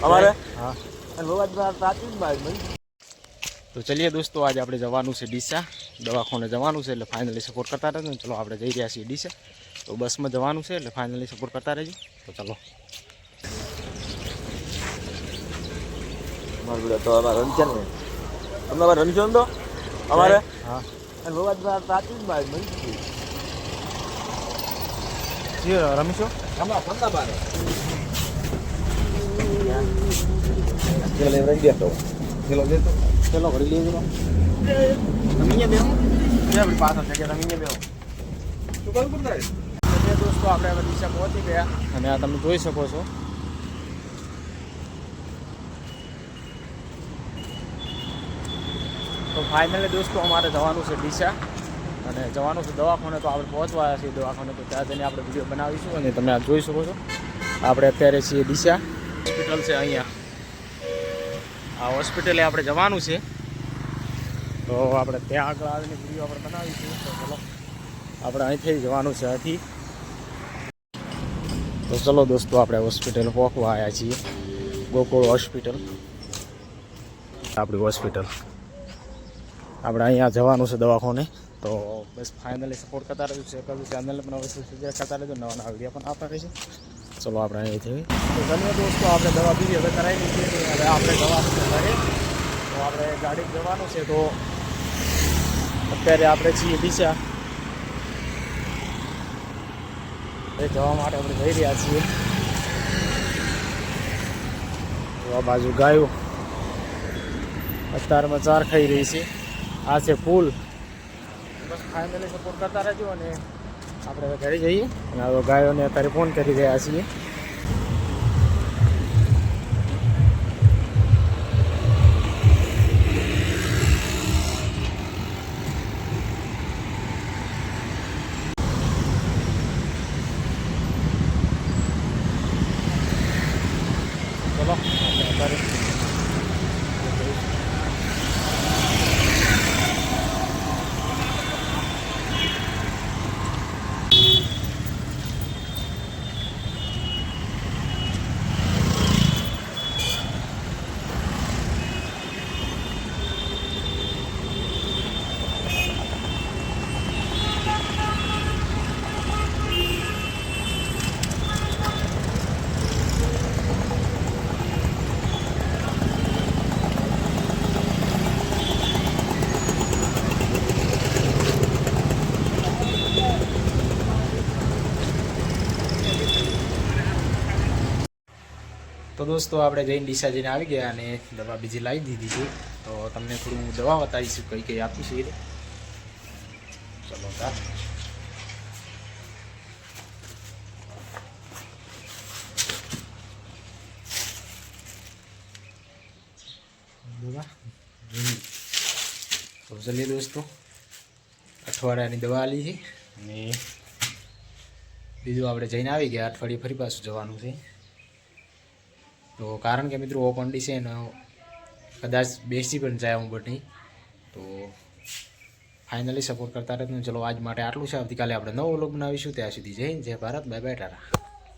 અમારે हाँ તો ચલીએ દોસ્તો, આજે આપણે જવાનું છે ડીસા, દવાખાને જવાનું છે, એટલે ફાઇનલી સપોર્ટ કરતા રહેજો ને. ચલો આપણે જઈ રહ્યા છીએ ડીસા, તો બસમાં જવાનું છે એટલે ફાઇનલી સપોર્ટ કરતા રહેજો. તો ચલો मार तो हमारा रंजन में हमारा रंजन तो हमारे हाँ અને ભગવાન પ્રાચીન બાદ મળી રમીશો હમણાં પંદા બાર ચલે રંજ્યા તો ચલો દેતો ચલો ભરી લેજો રમીને બેહો જે આપણી પાછળ છે કે રમીને બેહો શું કરું કરતા છે દોસ્તો. આપણે હવે ડીસા પહોંચી ગયા અને આ તમે જોઈ શકો છો. તો ફાઇનલી દોસ્તો અમારે જવાનું છે ડીસા અને જવાનું છે દવાખાને. તો આપણે પહોંચવા આવ્યા છીએ દવાખાને, તો ત્યાં જઈને આપણે વિડીયો બનાવીશું અને તમે આ જોઈ શકો છો. આપણે અત્યારે છીએ ડીસા હોસ્પિટલ છે અહીંયા, આ હોસ્પિટલે આપણે જવાનું છે. તો આપણે ત્યાં આગળ આવીને વિડીયો આપણે બનાવીશું. તો ચલો આપણે અહીંથી જવાનું છે અહીંથી. તો ચલો દોસ્તો, આપણે હોસ્પિટલ પહોંચવા આવ્યા છીએ, ગોકુળ હોસ્પિટલ આપણી હોસ્પિટલ. આપણે અહીંયા જવાનું છે દવાખાને. તો બસ ફાઇનલી સપોર્ટ કરતા રહેજો, શેર કરજો, ચેનલને પણ અવશ્ય સબસ્ક્રાઈબ કરતા રહેજો, નવા નવા વિડીયો પણ આપતા રહેશે. ચલો આપણે અહીંથી તો ધન્ય દોસ્તો, આપણે દવા બીજી હવે કરાવી લીધી. હવે આપણે જવાનું છે ઘરે. તો આપણે ગાડી જવાનું છે. તો અત્યારે આપણે છીએ ડીસા, એ જવા માટે આપણે જઈ રહ્યા છીએ. તો આ બાજુ ગાયો અત્યારમાં ચાર ખાઈ રહી છે. આ છે ફૂલ. બસ ફાઇનલી સપોર્ટ કરતા રહેજો અને આપણે હવે ઘરે જઈએ. અને હવે ગાયોને અત્યારે ફોન કરી રહ્યા છીએ. ચલો અત્યારે તો દોસ્તો, આપણે જઈને ડીસા જઈને આવી ગયા અને દવા બીજી લાવી દીધી છે. તો તમને થોડું હું દવા બતાવીશું, કઈ કઈ આપીશું એ. ચલો તા દવા. તો ચલીએ દોસ્તો, અઠવાડિયાની દવા આલી છે અને બીજું આપણે જઈને આવી ગયા. અઠવાડિયે ફરી પાછું જવાનું છે. તો કારણ કે મિત્રો ઓપનડી છે ને કદાચ બેસી પણ જાય હું બટ નહીં. તો ફાઇનલી સપોર્ટ કરતા રહેતું. ચલો આજ માટે આટલું છે. આવતીકાલે આપણે નવો વ્લોગ બનાવીશું. ત્યાં સુધી જય હિન્દ, જય ભારત, બાય બાય, ટાટા.